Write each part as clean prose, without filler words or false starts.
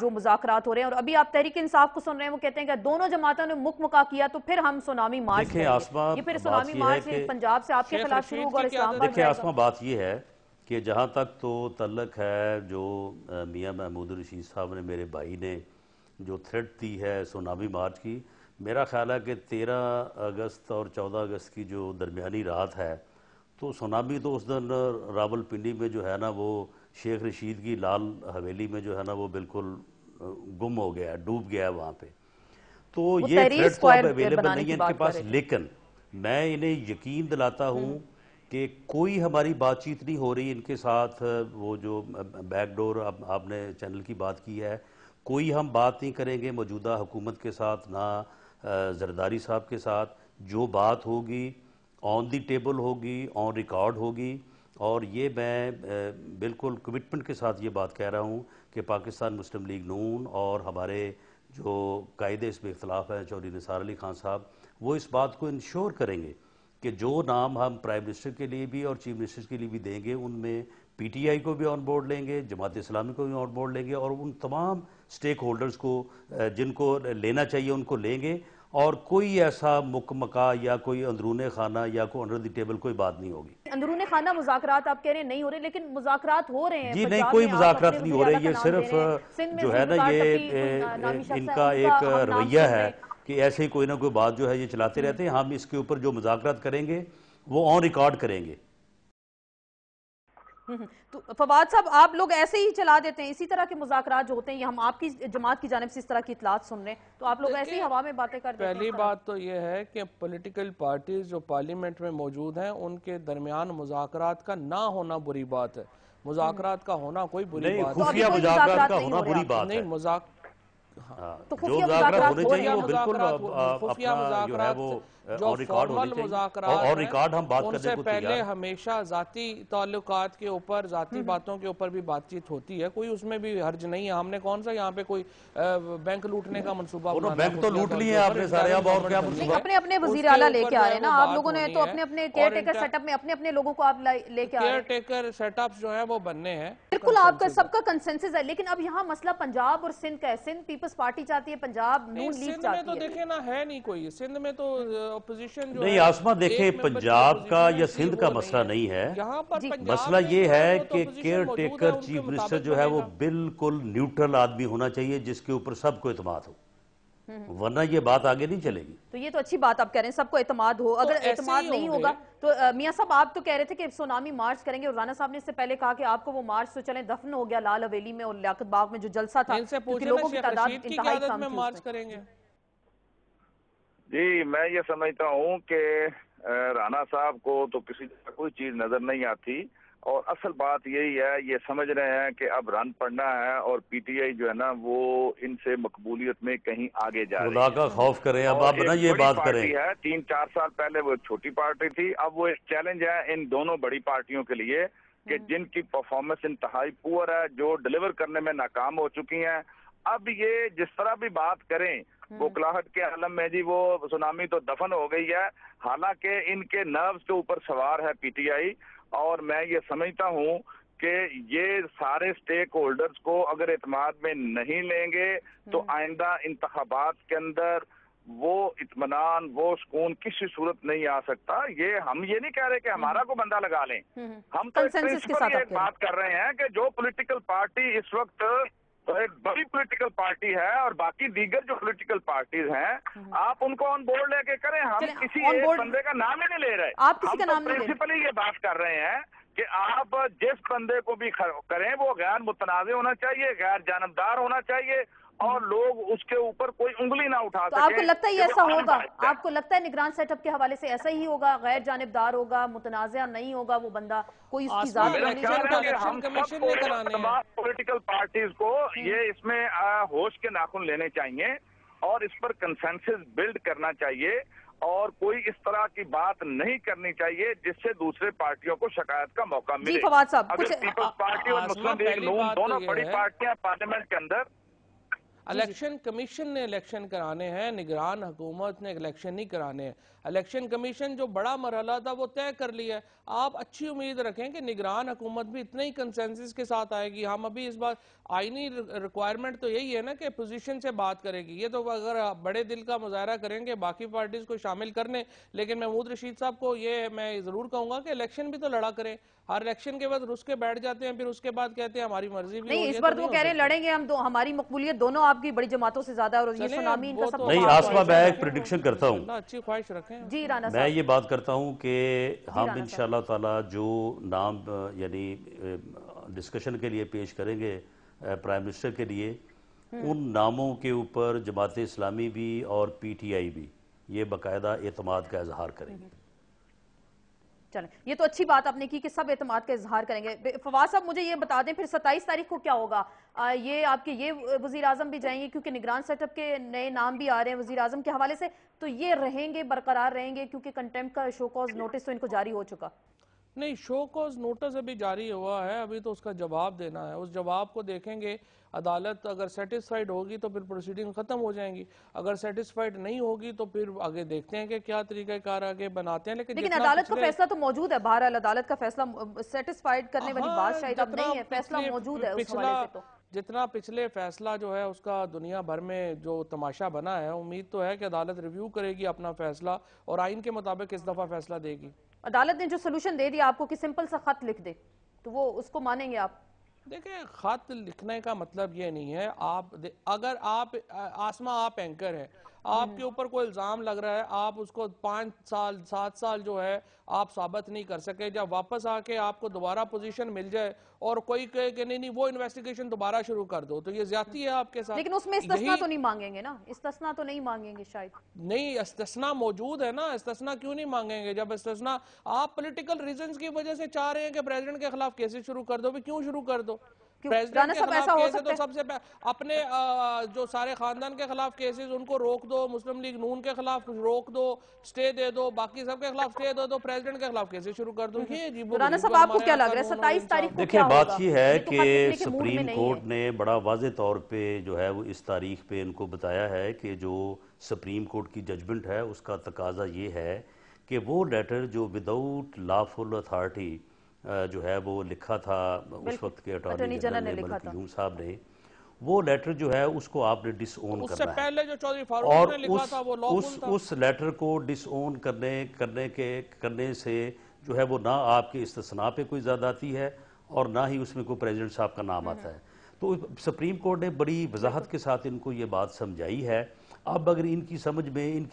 جو مذاکرات ہو رہے ہیں، اور ابھی آپ تحریک انصاف کو سن رہے ہیں، وہ کہتے ہیں کہ دونوں جماعتوں نے مکا کیا تو پھر ہم سونامی مارچ دیکھیں کریں گے۔ آسمہ، یہ پھر بات سونامی یہ ہے مارچ کہ پنجاب سے آپ کے شیخ خلاف شروع رشید ہوگا اور کی اسلام قیادت آباد دیکھیں جائے گا۔ آسمہ، بات یہ ہے کہ جہاں تک تو تعلق ہے جو میاں محمود الرشید صاحب نے، میرے بھائی نے جو تھریٹ دی ہے سونامی مارچ کی، میرا خیال ہے کہ 13 اگست اور 14 اگست کی جو درمیانی رات ہے، تو سونامی تو اس دن راول پنڈی میں جو ہے نا وہ شیخ رشید کی لال حویلی میں جو ہے نا وہ بالکل گم ہو گیا ہے، ڈوب گیا ہے وہاں پہ۔ تو وہ یہ تحریر تھریٹ تو اب اسکوائر اویلیبل بنانے نہیں کی ہے ان کے بات کر پاس، رہے تھے۔ لیکن میں انہیں یقین دلاتا ہوں کہ کوئی ہماری بات چیت نہیں ہو رہی ان کے ساتھ۔ وہ جو بیک ڈور آپ نے چینل کی بات کی ہے، کوئی ہم بات نہیں کریں گے موجودہ حکومت کے ساتھ، نہ زرداری صاحب کے ساتھ۔ جو بات ہوگی آن دی ٹیبل ہوگی، آن ریکارڈ ہوگی، اور یہ میں بالکل کمٹمنٹ کے ساتھ یہ بات کہہ رہا ہوں کہ پاکستان مسلم لیگ نون اور ہمارے جو قائد اس میں اختلاف ہے چودھری نثار علی خان صاحب، وہ اس بات کو انشور کریں گے کہ جو نام ہم پرائم منسٹر کے لیے بھی اور چیف منسٹر کے لیے بھی دیں گے، ان میں پی ٹی آئی کو بھی آن بورڈ لیں گے، جماعت اسلامی کو بھی آن بورڈ لیں گے، اور ان تمام سٹیک ہولڈرز کو جن کو لینا چاہیے ان کو لیں گے، اور کوئی ایسا مکا یا کوئی اندرون خانہ یا کوئی انڈر دی ٹیبل کوئی بات نہیں ہوگی۔ اندرون خانہ مذاکرات آپ کہہ رہے ہیں نہیں ہو رہے، لیکن مذاکرات ہو رہے ہیں جی نہیں، پنجاب کوئی میں۔ آپ اپنے مذاکرات نہیں وزیر ہو رہے، اعلیٰ کا یہ نام صرف دے رہے ہیں، سندھ میں جو ہے نا ذوالفقار یہ تقی کوئی نامی شخص ان ہے، کا ان ایک ہم نام رویہ سن رہے ہے ہیں۔ کہ ایسے ہی کوئی نہ کوئی بات جو ہے یہ چلاتے رہتے ہیں۔ ہم اس کے اوپر جو مذاکرات کریں گے وہ آن ریکارڈ کریں گے۔ تو فواد صاحب، آپ لوگ ایسے ہی چلا دیتے ہیں اسی طرح کے مذاکرات جو ہوتے ہیں، یہ ہم آپ کی جماعت کی جانب سے اس طرح کی اطلاعات سن رہے ہیں، تو آپ لوگ ایسے ہی ہوا میں باتیں کر دیتے ہیں؟ پہلی بات تو یہ ہے کہ پولیٹیکل پارٹیز جو پارلیمنٹ میں موجود ہیں ان کے درمیان مذاکرات کا نہ ہونا بری بات ہے، مذاکرات کا ہونا کوئی بری نہیں، بات ہے۔ خفیہ مذاکرات کا ہونا بری بات ہے۔ تو جو خفیہ مذاکرات ہونے ہو رہے چاہیے ہیں، وہ بالکل خفیہ اپنا جو ہے مذاکرات وہ جو آن ریکارڈ فارمل ہونے چاہیے، مذاکرات اور ریکارڈ ہم بات ان کرنے سے کو پہلے تیار۔ ہمیشہ ذاتی تعلقات کے اوپر، ذاتی باتوں کے اوپر بھی بات چیت ہوتی ہے، کوئی اس میں بھی حرج نہیں ہے۔ ہم نے کون سا یہاں پہ کوئی بینک لوٹنے کا منصوبہ بنانا ہے؟ بینک تو لوٹ لیے آپ نے سارے، اب اور کیا منصوبہ؟ اپنے اپنے وزیر اعلیٰ لے کے آ رہے ہیں نا آپ لوگوں نے، تو اپنے اپنے کیئر ٹیکر سیٹ اپ میں اپنے اپنے لوگوں کو آپ لے کے آ رہے کیئر ہیں۔ ٹیکر سیٹ اپس جو ہیں وہ بننے ہیں، بالکل آپ کا سب کا کنسنسس ہے، لیکن اب یہاں مسئلہ پنجاب اور سندھ کا ہے۔ سندھ پیپلز پارٹی چاہتی ہے، پنجاب نون لیگ سندھ میں تو چاہتی ہے۔ دیکھیں نا ہے نہیں کوئی، سندھ میں تو اپوزیشن جو ہے نہیں آسمہ، دیکھیں ایک ممبر کی پنجاب کا اپوزیشن ہے، یا اس لیے سندھ کا وہ مسئلہ نہیں ہے۔ یہاں پر پنجاب مسئلہ میں یہ جو ہے وہ تو کہ اپوزیشن کیئر موجود ہے، ٹیکر ان کے چیف منسٹر مطابق جو ہے وہ بنے گا۔ بالکل نیوٹرل آدمی ہونا چاہیے جس کے اوپر سب کو اعتماد ہو، ورنہ یہ بات آگے نہیں چلے گی۔ تو یہ تو اچھی بات آپ کہہ رہے ہیں، سب کو اعتماد ہو۔ اگر اعتماد نہیں ہوگا تو میاں صاحب آپ تو کہہ رہے تھے کہ سونامی مارچ کریں گے، اور رانا صاحب نے اس سے پہلے کہا کہ آپ کو وہ مارچ تو چلیں دفن ہو گیا لال حویلی میں اور لیاقت باغ میں جو جلسہ تھا، ان سے کیونکہ پوچھیں نا لوگوں کی شیخ تعداد رشید کی انتہائی قیادت کم میں تھی مارچ اس میں۔ کریں گے؟ جی میں یہ سمجھتا ہوں کہ رانا صاحب کو تو کسی طرح کوئی چیز نظر نہیں آتی، اور اصل بات یہی ہے، یہ سمجھ رہے ہیں کہ اب رن پڑنا ہے، اور پی ٹی آئی جو ہے نا وہ ان سے مقبولیت میں کہیں آگے جا رہی ہے۔ خدا کا خوف کریں، اب آپ نا یہ بات کریں۔ پارٹی ہے، 3-4 سال پہلے وہ چھوٹی پارٹی تھی، اب وہ ایک چیلنج ہے ان دونوں بڑی پارٹیوں کے لیے کہ جن کی پرفارمنس انتہائی پور ہے، جو ڈیلیور کرنے میں ناکام ہو چکی ہیں۔ اب یہ جس طرح بھی بات کریں، بوکلاہٹ کے عالم میں جی وہ سونامی تو دفن ہو گئی ہے، حالانکہ ان کے نروز کے اوپر سوار ہے پی ٹی آئی، اور میں یہ سمجھتا ہوں کہ یہ سارے سٹیک ہولڈرز کو اگر اعتماد میں نہیں لیں گے تو آئندہ انتخابات کے اندر وہ اطمینان، وہ سکون کسی صورت نہیں آ سکتا۔ یہ ہم یہ نہیں کہہ رہے کہ ہمارا کو بندہ لگا لیں، ہم تو ایک پرنسپل یہ بات کر رہے ہیں کہ جو پولیٹیکل پارٹی اس وقت ایک بڑی پولیٹیکل پارٹی ہے اور باقی دیگر جو پولیٹیکل پارٹیز ہیں، آپ ان کو آن بورڈ لے کے کریں۔ ہم کسی ایک بندے کا نام ہی نہیں لے رہے، ہم تو پرنسپلی یہ بات کر رہے ہیں کہ آپ جس بندے کو بھی کریں وہ غیر متنازع ہونا چاہیے، غیر جانبدار ہونا چاہیے، اور لوگ اس کے اوپر کوئی انگلی نہ اٹھا سکیں۔ تو آپ کو لگتا ہے یہ ایسا ہوگا؟ آپ کو لگتا ہے نگران سیٹ اپ کے حوالے سے ایسا ہی ہوگا، غیر جانبدار ہوگا، متنازع نہیں ہوگا وہ بندہ، کوئی اس کی ذات پر انگلی نہیں اٹھا؟ ہم سب تمام پولیٹیکل پارٹیز کو یہ اس میں ہوش کے ناخن لینے چاہیے اور اس پر کنسنسس بلڈ کرنا چاہیے، اور کوئی اس طرح کی بات نہیں کرنی چاہیے جس سے دوسرے پارٹیوں کو شکایت کا موقع ملے۔ جی فواد صاحب، اگر پیپلز پارٹی اور مسلم لیگ نون دونوں بڑی پارٹیاں پارلیمنٹ کے اندر الیکشن کمیشن نے الیکشن کرانے ہیں، نگران حکومت نے الیکشن نہیں کرانے ہیں۔ الیکشن کمیشن جو بڑا مرحلہ تھا وہ طے کر لیا ہے۔ آپ اچھی امید رکھیں کہ نگران حکومت بھی اتنے ہی کنسنسس کے ساتھ آئے گی۔ ہم ابھی اس بار آئینی ریکوائرمنٹ تو یہی ہے نا کہ پوزیشن سے بات کرے گی۔ یہ تو اگر بڑے دل کا مظاہرہ کریں گے باقی پارٹیز کو شامل کرنے، لیکن محمود رشید صاحب کو یہ میں ضرور کہوں گا کہ الیکشن بھی تو لڑا کریں۔ ہر الیکشن کے بعد رس کے بیٹھ جاتے ہیں، پھر اس کے بعد کہتے ہیں ہماری مرضی بھی ہو نہیں، اس بار تو وہ کہہ رہے ہیں لڑیں گے ہم، ہماری مقبولیت دونوں آپ کی بڑی جماعتوں سے زیادہ ہے اور یہ سونامی ان کا سب کو نہیں، آسما میں ایک پریڈکشن کرتا ہوں، اچھی خواہش رکھیں۔ جی رانا میں یہ بات کرتا ہوں کہ ہم انشاءاللہ تعالی جو نام یعنی ڈسکشن کے لیے پیش کریں گے پرائم منسٹر کے لیے، ان ناموں کے اوپر جماعت اسلامی بھی اور پی ٹی آئی بھی یہ باقاعدہ اعتماد کا اظہار کریں گے۔ چلیں، یہ تو اچھی بات آپ نے کی کہ سب اعتماد کا اظہار کریں گے۔ فواز صاحب مجھے یہ بتا دیں پھر 27 تاریخ کو کیا ہوگا؟ یہ آپ کے یہ وزیر اعظم بھی جائیں گے کیونکہ نگران سیٹ اپ کے نئے نام بھی آ رہے ہیں وزیر اعظم کے حوالے سے، تو یہ رہیں گے، برقرار رہیں گے کیونکہ کنٹیمپٹ کا شو کاز نوٹس تو ان کو جاری ہو چکا؟ نہیں، شو کوز نوٹس ابھی جاری ہوا ہے، ابھی تو اس کا جواب دینا ہے۔ اس جواب کو دیکھیں گے، عدالت اگر سیٹسفائیڈ ہوگی تو پھر پروسیڈنگ ختم ہو جائیں گی، اگر سیٹسفائیڈ نہیں ہوگی تو پھر آگے دیکھتے ہیں کہ کیا طریقہ کار آگے بناتے ہیں۔ لیکن عدالت کا فیصلہ تو موجود ہے، بہرحال عدالت کا فیصلہ سیٹسفائیڈ کرنے والی بات شاید اب نہیں ہے، فیصلہ موجود ہے اس حوالے سے۔ تو جتنا پچھلے فیصلہ جو ہے اس کا دنیا بھر میں جو تماشا بنا ہے، امید تو ہے کہ عدالت ریویو کرے گی اپنا فیصلہ اور آئین کے مطابق اس دفعہ فیصلہ دے گی۔ عدالت نے جو سلوشن دے دیا آپ کو کہ سمپل سا خط لکھ دے تو وہ اس کو مانیں گے آپ؟ دیکھیں، خط لکھنے کا مطلب یہ نہیں ہے، اگر آپ آسما آپ اینکر ہیں، آپ کے اوپر کوئی الزام لگ رہا ہے، آپ اس کو 5 سال 7 سال جو ہے آپ ثابت نہیں کر سکے، جب واپس آ کے آپ کو دوبارہ پوزیشن مل جائے اور کوئی کہے کہ نہیں وہ انویسٹیگیشن دوبارہ شروع کر دو، تو یہ زیادتی ہے آپ کے ساتھ۔ لیکن اس میں استثناء تو نہیں مانگیں گے نا، استثناء تو نہیں مانگیں گے شاید؟ نہیں، استثناء موجود ہے نا، استثناء کیوں نہیں مانگیں گے؟ جب استثناء آپ پولیٹیکل ریزنز کی وجہ سے چاہ رہے ہیں کہ پریزیڈنٹ کے خلاف کیسز شروع کر دو، بھی کیوں شروع کر دو؟ پریزیڈنٹ کے خلاف کیسز تو سب سے اپنے جو سارے خاندان کے خلاف کیسز ان کو روک دو، مسلم لیگ نون کے خلاف روک دو، سٹے دے دو، باقی سب کے خلاف سٹے دے دو، پریزیڈنٹ کے خلاف کیسز شروع کر دو۔ یہ عجیب و رانا صاحب آپ کو کیا لگ رہا ہے 27 تاریخ کو دیکھیں، کیا ہوگا؟ بات یہ ہے کہ سپریم کورٹ نے بڑا واضح طور پہ جو ہے وہ اس تاریخ پہ ان کو بتایا ہے کہ جو سپریم کورٹ کی ججمنٹ ہے اس کا تقاضا یہ ہے کہ وہ لیٹر جو وداؤٹ لافل اتھارٹی جو ہے وہ لکھا تھا اس وقت کے اٹارنی جنرل نے ملک یون صاحب نے، وہ لیٹر جو ہے اس کو آپ نے ڈس اون اس سے کرنا ہے، پہلے جو چودھری فاروق نے لکھا تھا وہ لافل تھا۔ اس لیٹر کو ڈس اون کرنے سے جو ہے وہ نہ آپ کے استثناء پہ کوئی زیادتی ہے اور نہ ہی اس میں کوئی پریزیڈنٹ صاحب کا نام آتا ہے۔ تو سپریم کورٹ نے بڑی وضاحت کے ساتھ ان کو یہ بات سمجھائی ہے۔ اب اگر ان کی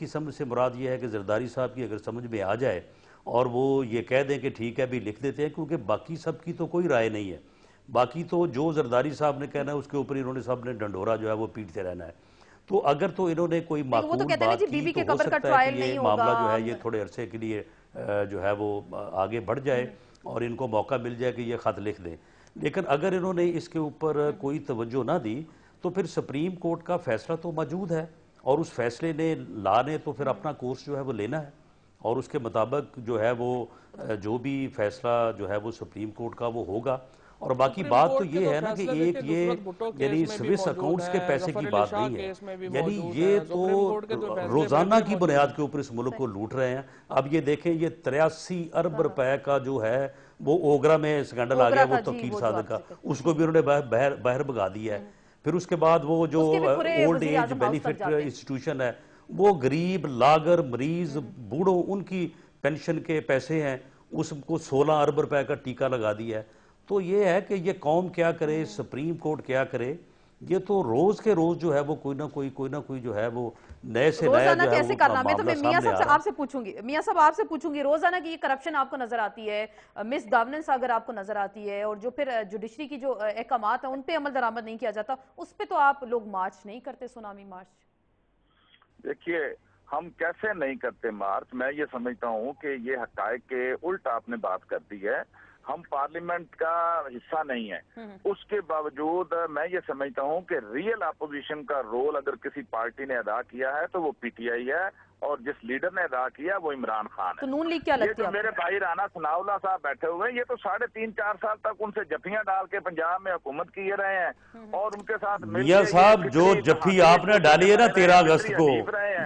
سمجھ سے مراد یہ ہے کہ زرداری صاحب کی اگر سمجھ میں آ جائے اور وہ یہ کہہ دیں کہ ٹھیک ہے بھی لکھ دیتے ہیں، کیونکہ باقی سب کی تو کوئی رائے نہیں ہے، باقی تو جو زرداری صاحب نے کہنا ہے اس کے اوپر انہوں نے سب نے ڈنڈورا جو ہے وہ پیٹتے رہنا ہے۔ تو اگر تو انہوں نے کوئی معقول بات کی تو ہو سکتا ہے کہ یہ معاملہ جو ہے یہ تھوڑے عرصے کے لیے جو ہے وہ آگے بڑھ جائے اور ان کو موقع مل جائے کہ یہ خط لکھ دیں۔ لیکن اگر انہوں نے اس کے اوپر کوئی توجہ نہ دی تو پھر سپریم کورٹ کا فیصلہ تو موجود ہے اور اس فیصلے نے لا نے تو پھر اپنا کورس جو ہے وہ لینا ہے اور اس کے مطابق جو ہے وہ جو بھی فیصلہ جو ہے وہ سپریم کورٹ کا وہ ہوگا۔ اور باقی بات تو یہ ہے نا کہ ایک یہ یعنی سوئس اکاؤنٹس کے پیسے کی بات نہیں ہے، یعنی یہ تو روزانہ کی بنیاد کے اوپر اس ملک کو لوٹ رہے ہیں۔ اب یہ دیکھیں یہ 83 ارب روپے کا جو ہے وہ اوگرا میں سکینڈل آ گیا وہ توقیر صادق کا، اس کو بھی انہوں نے باہر بھگا دیا ہے۔ پھر اس کے بعد وہ جو اولڈ ایج بینیفٹ انسٹیٹیوشن ہے وہ غریب، لاغر، مریض، بوڑھوں ان کی پینشن کے پیسے ہیں، اس کو 16 ارب روپے کا ٹیکہ لگا دیا ہے۔ تو یہ ہے کہ یہ قوم کیا کرے، سپریم کورٹ کیا کرے، یہ تو روز کے روز جو ہے وہ کوئی نہ کوئی جو ہے وہ نئے سے نیا جو ہے وہ معاملہ سامنے آ رہا ہے۔ میاں صاحب آپ سے پوچھوں گی روزانہ کی یہ کرپشن آپ کو نظر آتی ہے، مس گورننس اگر آپ کو نظر آتی ہے اور جو پھر جوڈیشری کی جو احکامات ہیں ان پہ عمل درآمد نہیں کیا جاتا، اس پہ تو آپ لوگ مارچ نہیں کرتے، سونامی مارچ؟ دیکھیے ہم کیسے نہیں کرتے مارچ، میں یہ سمجھتا ہوں کہ یہ حقائق کے الٹ آپ نے بات کر دی ہے۔ ہم پارلیمنٹ کا حصہ نہیں ہے، اس کے باوجود میں یہ سمجھتا ہوں کہ ریئل اپوزیشن کا رول اگر کسی پارٹی نے ادا کیا ہے تو وہ پی ٹی آئی ہے اور جس لیڈر نے ادا کیا وہ عمران خان تو ہے. نون لیگ کیا یہ لگتی جو ہے میرے بھائی رانا ثناءاللہ صاحب بیٹھے ہوئے ہیں، یہ تو 3.5-4 سال تک ان سے جفیاں ڈال کے پنجاب میں حکومت کیے رہے ہیں اور ان کے ساتھ میاں صاحب جو جفی آپ نے ڈالی ہے نا 13 اگست کو،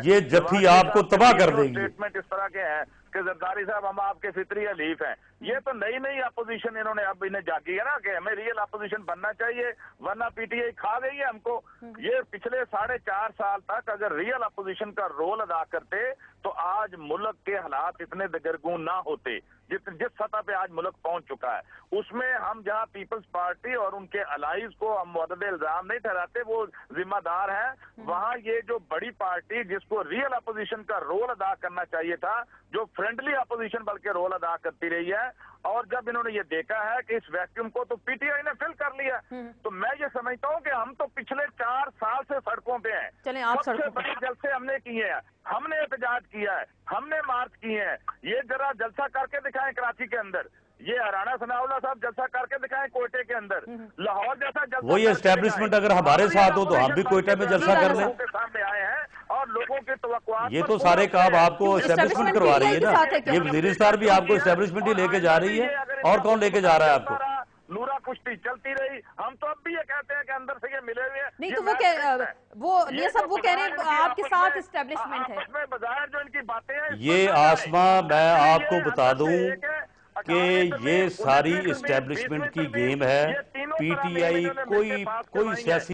یہ جفی آپ کو تباہ کر دے گی. اسٹیٹمنٹ اس طرح کے ہیں کہ زرداری صاحب ہم آپ کے فطری حلیف ہیں. یہ تو نئی اپوزیشن انہوں نے اب انہیں جاگی ہے نا کہ ہمیں ریئل اپوزیشن بننا چاہیے، ورنہ پی ٹی آئی کھا گئی ہے ہم کو. یہ پچھلے 4.5 سال تک اگر ریئل اپوزیشن کا رول ادا کرتے تو آج ملک کے حالات اتنے دگرگون نہ ہوتے جس سطح پہ آج ملک پہنچ چکا ہے. اس میں ہم جہاں پیپلز پارٹی اور ان کے الائز کو ہم معتد الزام نہیں ٹھہراتے، وہ ذمہ دار ہیں. وہاں یہ جو بڑی پارٹی جس کو ریئل اپوزیشن کا رول ادا کرنا چاہیے تھا، جو فرینڈلی اپوزیشن بلکہ رول ادا کرتی رہی ہے، اور جب انہوں نے یہ دیکھا ہے کہ اس ویکیوم کو تو پی ٹی آئی نے فل کر لیا، تو میں یہ سمجھتا ہوں کہ ہم تو پچھلے 4 سال سے سڑکوں پہ ہیں. چلیں آپ سب سے سڑکوں بڑے جلسے ہم نے کیے ہیں، ہم نے احتجاج کیا ہے، ہم نے مارچ کیے ہیں. یہ ذرا جلسہ کر کے دکھائیں کراچی کے اندر، یہ رانا ثناءاللہ صاحب جلسہ کر کے دکھائیں کوئٹے کے اندر، لاہور جیسا جلسہ. وہی اسٹیبلشمنٹ اگر ہمارے ساتھ ہو تو ہم بھی کوئٹہ میں جلسہ کر لیں. سامنے آئے ہیں اور لوگوں کے توقعات یہ تو سارے کام آپ کو اسٹیبلشمنٹ کروا رہی ہے نا. یہ وزیرستان بھی آپ کو اسٹیبلشمنٹ ہی لے کے جا رہی ہے، اور کون لے کے جا رہا ہے آپ کو؟ نورا کشتی چلتی رہی. ہم تو اب بھی یہ کہتے ہیں کہ اندر سے یہ ملے ہوئے ہیں. نہیں تو وہ میاں صاحب وہ کہہ رہے ہیں آپ کے ساتھ اسٹیبلشمنٹ ہے. آپس میں بظاہر جو ان کی باتیں ہیں، یہ آسماں میں آپ کو بتا دوں کہ یہ ساری اسٹیبلشمنٹ کی گیم ہے. پی ٹی آئی کوئی سیاسی